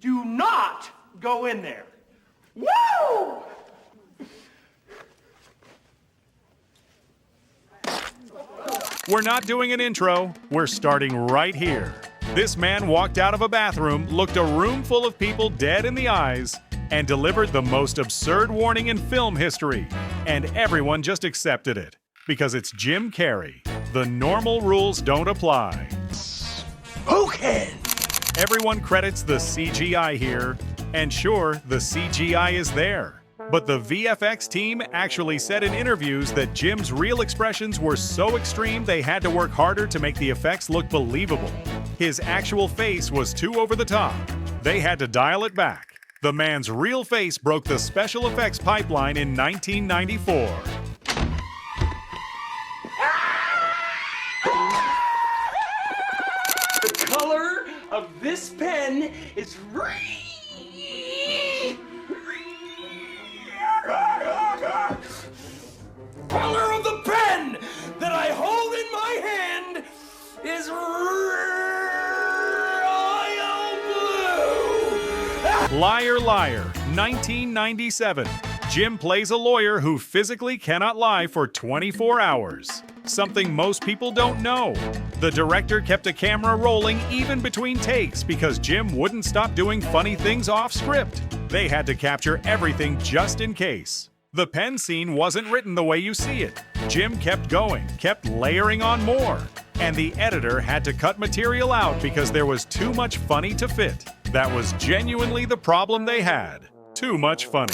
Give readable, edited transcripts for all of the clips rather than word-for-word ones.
Do not go in there. Woo! We're not doing an intro, we're starting right here. This man walked out of a bathroom, looked a room full of people dead in the eyes, and delivered the most absurd warning in film history. And everyone just accepted it, because it's Jim Carrey. The normal rules don't apply. Okay. Everyone credits the CGI here, and sure, the CGI is there. But the VFX team actually said in interviews that Jim's real expressions were so extreme they had to work harder to make the effects look believable. His actual face was too over the top. They had to dial it back. The man's real face broke the special effects pipeline in 1994. The color of this pen is color of the pen that I hold in my hand is royal blue. Liar, Liar, 1997. Jim plays a lawyer who physically cannot lie for 24 hours. Something most people don't know. The director kept a camera rolling even between takes because Jim wouldn't stop doing funny things off script. They had to capture everything just in case. The pen scene wasn't written the way you see it. Jim kept going, kept layering on more. And the editor had to cut material out because there was too much funny to fit. That was genuinely the problem they had. Too much funny.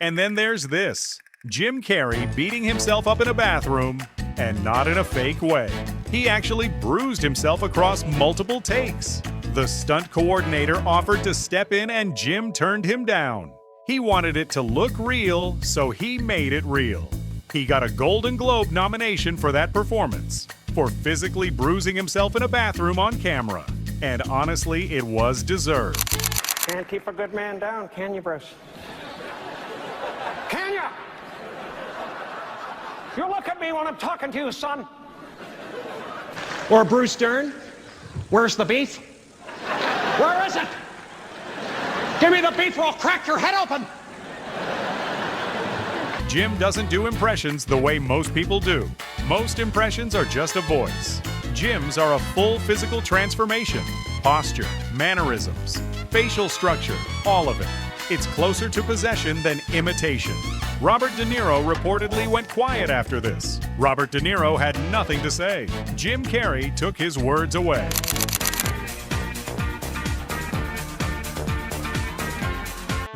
And then there's this. Jim Carrey beating himself up in a bathroom, and not in a fake way. He actually bruised himself across multiple takes. The stunt coordinator offered to step in and Jim turned him down. He wanted it to look real, so he made it real. He got a Golden Globe nomination for that performance, for physically bruising himself in a bathroom on camera. And honestly, it was deserved. Can't keep a good man down, can you, Bruce? Can you? You look at me when I'm talking to you, son. Or Bruce Dern. Where's the beef? Where is it? Give me the beef or I'll crack your head open. Jim doesn't do impressions the way most people do. Most impressions are just a voice. Jim's are a full physical transformation. Posture, mannerisms, facial structure, all of it. It's closer to possession than imitation. Robert De Niro reportedly went quiet after this. Robert De Niro had nothing to say. Jim Carrey took his words away.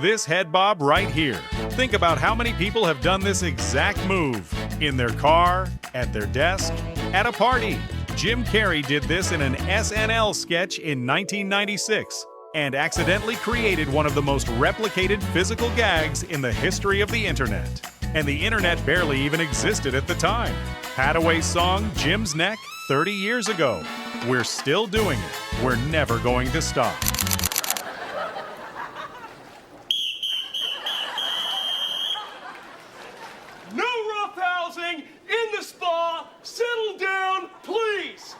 This head bob right here. Think about how many people have done this exact move. In their car, at their desk, at a party. Jim Carrey did this in an SNL sketch in 1996. And accidentally created one of the most replicated physical gags in the history of the internet. And the internet barely even existed at the time. Hadaway's song, Jim's Neck, 30 years ago. We're still doing it. We're never going to stop. No roughhousing in the spa. Settle down, please.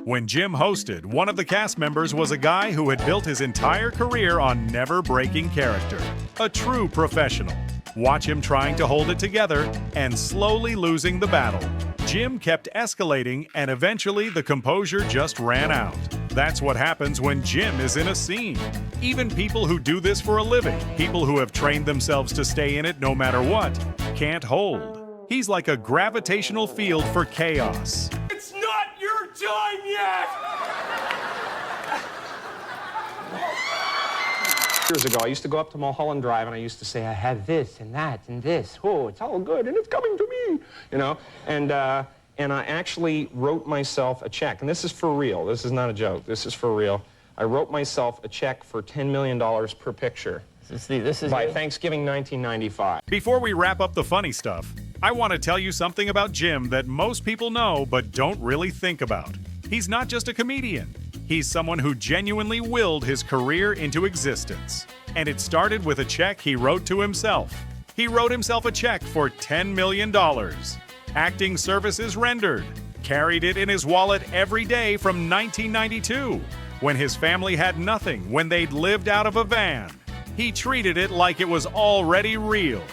When Jim hosted, one of the cast members was a guy who had built his entire career on never breaking character. A true professional. Watch him trying to hold it together and slowly losing the battle. Jim kept escalating and eventually the composure just ran out. That's what happens when Jim is in a scene. Even people who do this for a living, people who have trained themselves to stay in it no matter what, can't hold. He's like a gravitational field for chaos. It's not your time yet. Years ago, I used to go up to Mulholland Drive and I used to say, I have this and that and this. Oh, it's all good and it's coming to me, you know? And I actually wrote myself a check. And this is for real. This is not a joke. This is for real. I wrote myself a check for $10 million per picture. This is by Thanksgiving 1995. Before we wrap up the funny stuff, I want to tell you something about Jim that most people know but don't really think about. He's not just a comedian. He's someone who genuinely willed his career into existence. And it started with a check he wrote to himself. He wrote himself a check for $10 million. Acting services rendered. Carried it in his wallet every day from 1992, when his family had nothing, when they'd lived out of a van. He treated it like it was already real.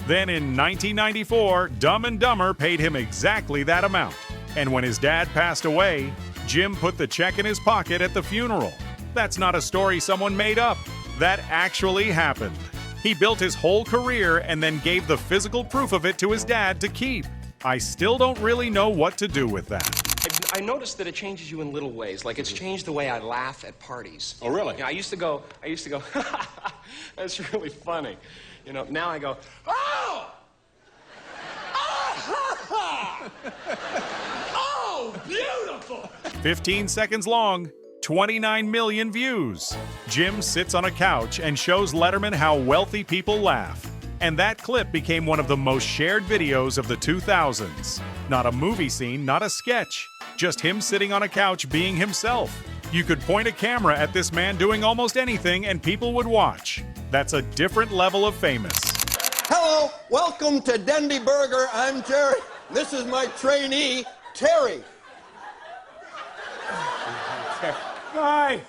Then in 1994, Dumb and Dumber paid him exactly that amount. And when his dad passed away, Jim put the check in his pocket at the funeral. That's not a story someone made up. That actually happened. He built his whole career and then gave the physical proof of it to his dad to keep. I still don't really know what to do with that. I noticed that it changes you in little ways. Like, it's changed the way I laugh at parties. Oh, really? I used to go, that's really funny. You know, now I go, oh! Oh, oh, beautiful! 15 seconds long, 29 million views. Jim sits on a couch and shows Letterman how wealthy people laugh. And that clip became one of the most shared videos of the 2000s. Not a movie scene, not a sketch. Just him sitting on a couch being himself. You could point a camera at this man doing almost anything and people would watch. That's a different level of famous. Hello, welcome to Dendy Burger. I'm Jerry. This is my trainee, Terry. Hi.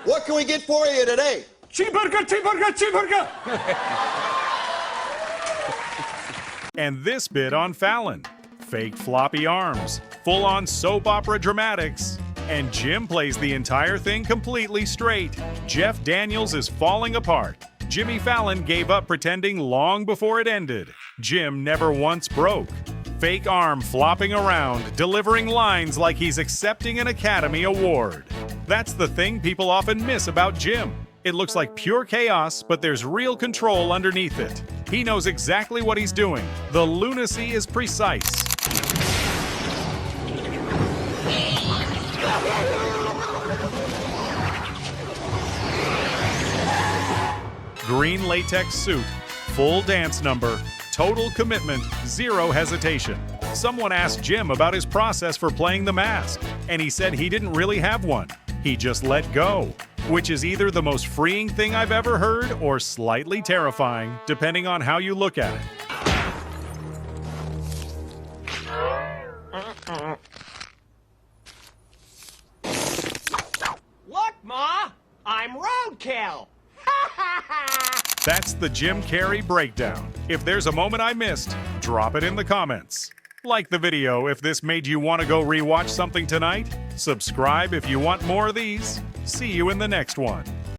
What can we get for you today? Cheeseburger, cheeseburger, cheeseburger! And this bit on Fallon. Fake floppy arms, full-on soap opera dramatics. And Jim plays the entire thing completely straight. Jeff Daniels is falling apart. Jimmy Fallon gave up pretending long before it ended. Jim never once broke. Fake arm flopping around, delivering lines like he's accepting an Academy Award. That's the thing people often miss about Jim. It looks like pure chaos, but there's real control underneath it. He knows exactly what he's doing. The lunacy is precise. Green latex suit, full dance number, total commitment, zero hesitation. Someone asked Jim about his process for playing the mask, and he said he didn't really have one. He just let go, which is either the most freeing thing I've ever heard or slightly terrifying, depending on how you look at it. Look, Ma! I'm roadkill! That's the Jim Carrey breakdown. If there's a moment I missed, drop it in the comments. Like the video if this made you want to go rewatch something tonight. Subscribe if you want more of these. See you in the next one.